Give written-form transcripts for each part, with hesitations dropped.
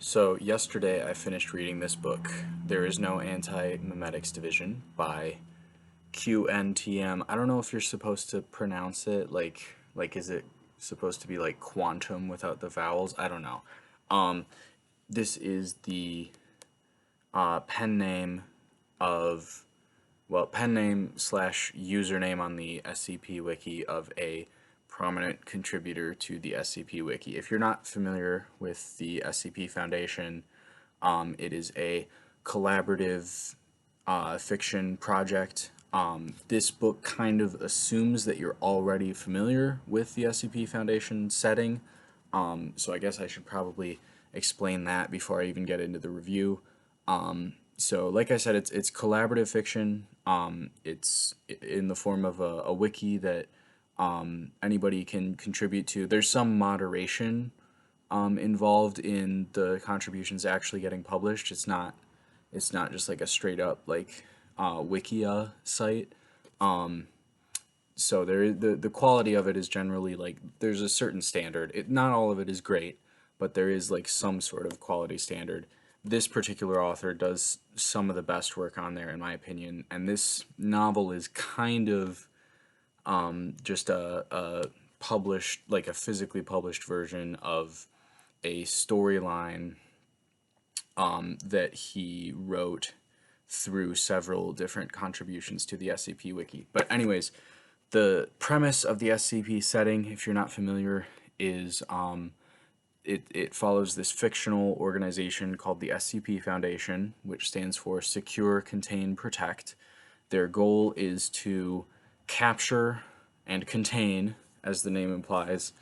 So yesterday I finished reading this book, There Is No Antimemetics Division by qntm. I don't know if you're supposed to pronounce it like is it supposed to be like quantum without the vowels? I don't know. Um, this is the pen name of pen name slash username on the SCP Wiki of a prominent contributor to the SCP Wiki. If you're not familiar with the SCP Foundation, it is a collaborative fiction project. This book kind of assumes that you're already familiar with the SCP Foundation setting, so I guess I should probably explain that before I even get into the review. So, like I said, it's collaborative fiction. It's in the form of a wiki that anybody can contribute to. There's some moderation involved in the contributions actually getting published. It's not just like a straight up like Wikia site. So the quality of it is generally like there's a certain standard. Not all of it is great, but there is like some sort of quality standard. This particular author does some of the best work on there in my opinion, and this novel is kind of just a published, like a physically published version of a storyline that he wrote through several different contributions to the SCP Wiki. But anyways, the premise of the SCP setting, if you're not familiar, is it follows this fictional organization called the SCP Foundation, which stands for Secure, Contain, Protect. Their goal is to capture and contain, as the name implies,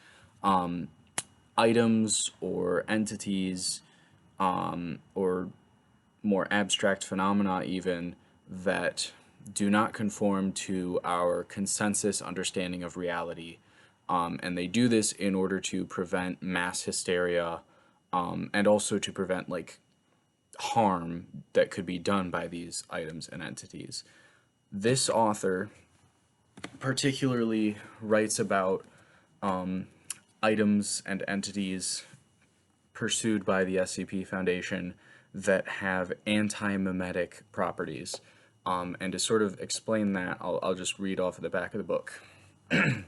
items or entities or more abstract phenomena even that do not conform to our consensus understanding of reality. And they do this in order to prevent mass hysteria and also to prevent like harm that could be done by these items and entities. This author particularly writes about items and entities pursued by the SCP Foundation that have anti-memetic properties. And to sort of explain that, I'll just read off of the back of the book. An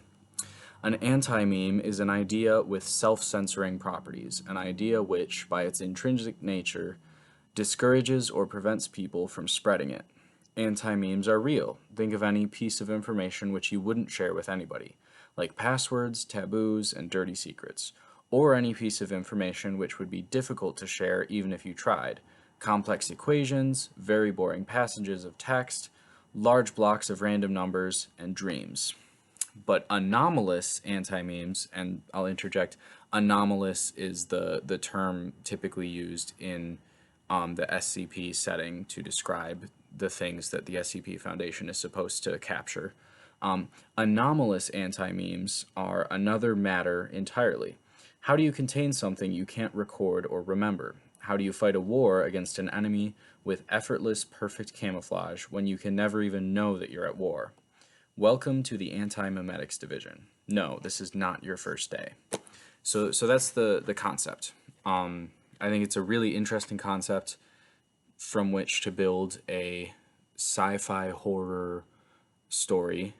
anti-meme is an idea with self-censoring properties, an idea which, by its intrinsic nature, discourages or prevents people from spreading it. Anti-memes are real. Think of any piece of information which you wouldn't share with anybody, like passwords, taboos, and dirty secrets, or any piece of information which would be difficult to share even if you tried. Complex equations, very boring passages of text, large blocks of random numbers, and dreams. But anomalous anti-memes, and I'll interject, anomalous is the term typically used in the SCP setting to describe the things that the SCP Foundation is supposed to capture. Anomalous anti-memes are another matter entirely. How do you contain something you can't record or remember? How do you fight a war against an enemy with effortless, perfect camouflage when you can never even know that you're at war? Welcome to the Anti-Memetics Division. No, this is not your first day. So that's the concept. I think it's a really interesting concept from which to build a sci-fi horror story.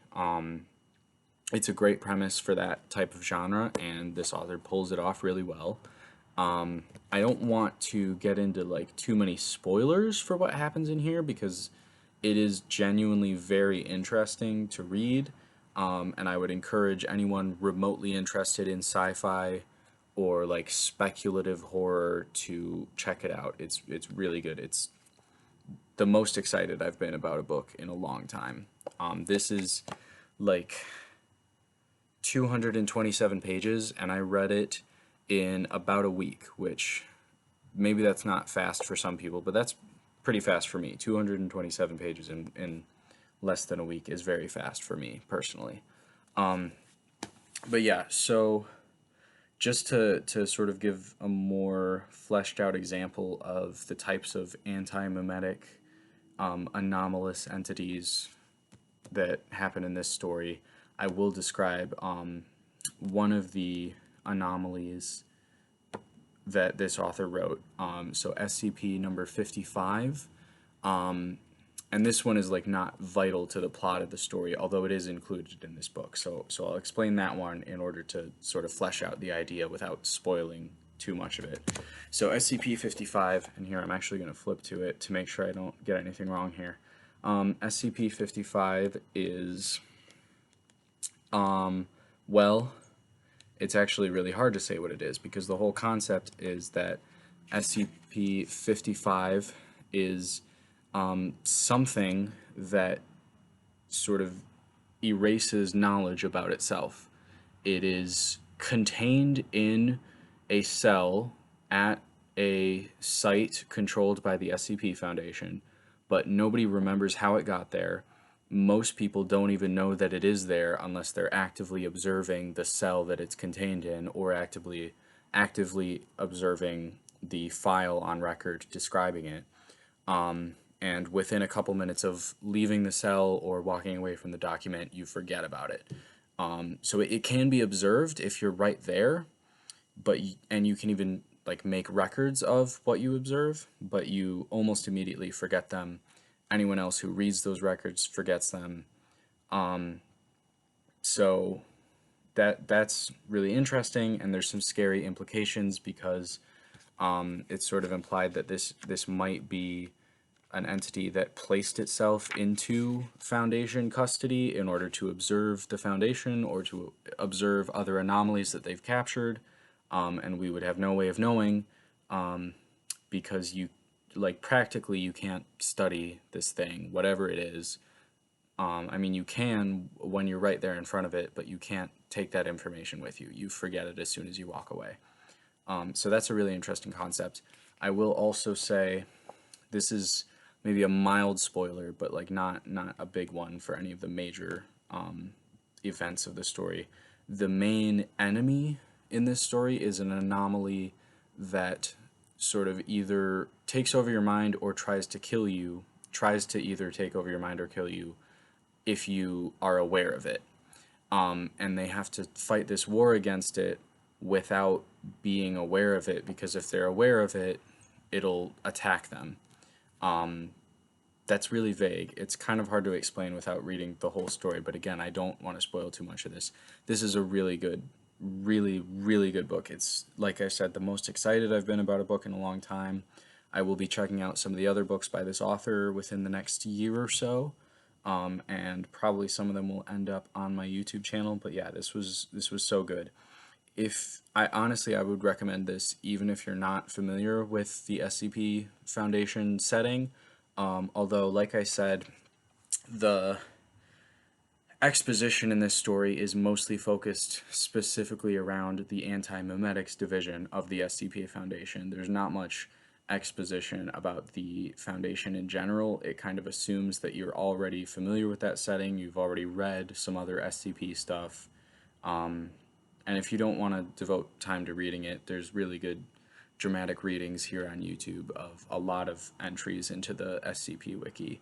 It's a great premise for that type of genre, and this author pulls it off really well. I don't want to get into like too many spoilers for what happens in here because it is genuinely very interesting to read, and I would encourage anyone remotely interested in sci-fi or like speculative horror to check it out. It's really good. It's the most excited I've been about a book in a long time. This is like 227 pages, and I read it in about a week, which maybe that's not fast for some people, but that's pretty fast for me. 227 pages in less than a week is very fast for me personally. But yeah, so just to sort of give a more fleshed out example of the types of anti-memetic anomalous entities that happen in this story, I will describe one of the anomalies that this author wrote. So SCP number 55. And this one is like not vital to the plot of the story, although it is included in this book. So I'll explain that one in order to sort of flesh out the idea without spoiling too much of it. So SCP-55, and here I'm actually going to flip to it to make sure I don't get anything wrong here. SCP-55 is, well, it's actually really hard to say what it is because the whole concept is that SCP-55 is something that sort of erases knowledge about itself. It is contained in a cell at a site controlled by the SCP Foundation, but nobody remembers how it got there. Most people don't even know that it is there unless they're actively observing the cell that it's contained in or actively observing the file on record describing it. And within a couple minutes of leaving the cell or walking away from the document, you forget about it. So it can be observed if you're right there, and you can even like make records of what you observe, but you almost immediately forget them. Anyone else who reads those records forgets them. So that's really interesting, and there's some scary implications because it's sort of implied that this might be an entity that placed itself into Foundation custody in order to observe the Foundation or to observe other anomalies that they've captured, and we would have no way of knowing because practically you can't study this thing, whatever it is. I mean, you can when you're right there in front of it, but you can't take that information with you. You forget it as soon as you walk away. So that's a really interesting concept. I will also say this is maybe a mild spoiler, but like not a big one for any of the major events of the story. The main enemy in this story is an anomaly that sort of either takes over your mind or tries to kill you, tries to either take over your mind or kill you if you are aware of it. And they have to fight this war against it without being aware of it, because if they're aware of it, it'll attack them. That's really vague. It's kind of hard to explain without reading the whole story, but again, I don't want to spoil too much of this. This is a really good, really good book. It's, like I said, the most excited I've been about a book in a long time. I will be checking out some of the other books by this author within the next year or so, and probably some of them will end up on my YouTube channel, but yeah, this was so good. I would recommend this even if you're not familiar with the SCP Foundation setting. Although, like I said, the exposition in this story is mostly focused specifically around the Antimemetics Division of the SCP Foundation. There's not much exposition about the Foundation in general. It kind of assumes that you're already familiar with that setting, you've already read some other SCP stuff, and if you don't want to devote time to reading it, there's really good dramatic readings here on YouTube of a lot of entries into the SCP Wiki,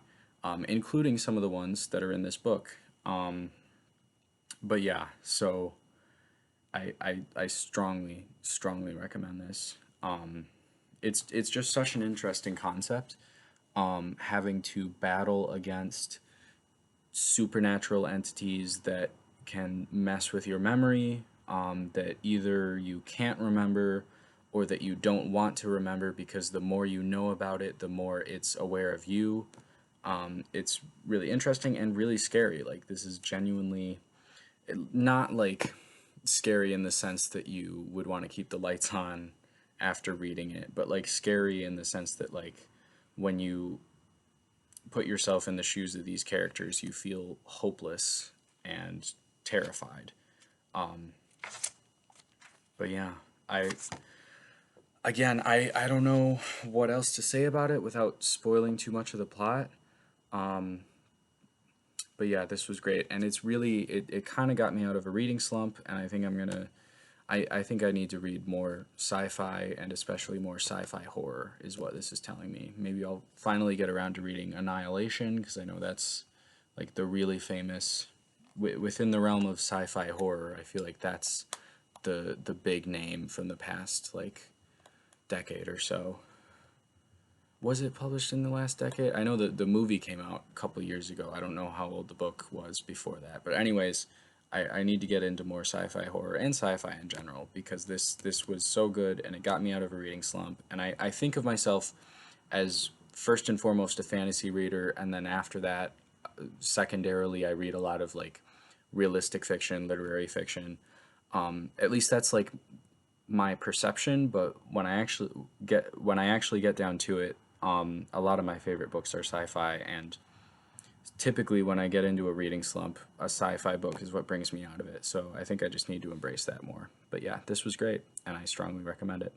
including some of the ones that are in this book. But yeah, so I strongly recommend this. It's just such an interesting concept, having to battle against supernatural entities that can mess with your memory, that either you can't remember or that you don't want to remember because the more you know about it, the more it's aware of you. It's really interesting and really scary. Like, this is genuinely not like scary in the sense that you would want to keep the lights on after reading it, but like scary in the sense that like when you put yourself in the shoes of these characters, you feel hopeless and terrified. But yeah, I don't know what else to say about it without spoiling too much of the plot. But yeah, this was great, and it's really it kind of got me out of a reading slump, and I think I think I need to read more sci-fi, and especially more sci-fi horror is what this is telling me. Maybe I'll finally get around to reading Annihilation, because I know that's like the really famous within the realm of sci-fi horror. I feel like that's the big name from the past like decade or so. Was it published in the last decade? I know that the movie came out a couple years ago. I don't know how old the book was before that. But anyways, I need to get into more sci-fi horror and sci-fi in general because this was so good and it got me out of a reading slump. And I think of myself as first and foremost a fantasy reader, and then after that, secondarily, I read a lot of like realistic fiction, literary fiction. At least that's like my perception, but when I actually get down to it, a lot of my favorite books are sci-fi, and typically when I get into a reading slump, a sci-fi book is what brings me out of it. So I think I just need to embrace that more. But yeah, this was great, and I strongly recommend it.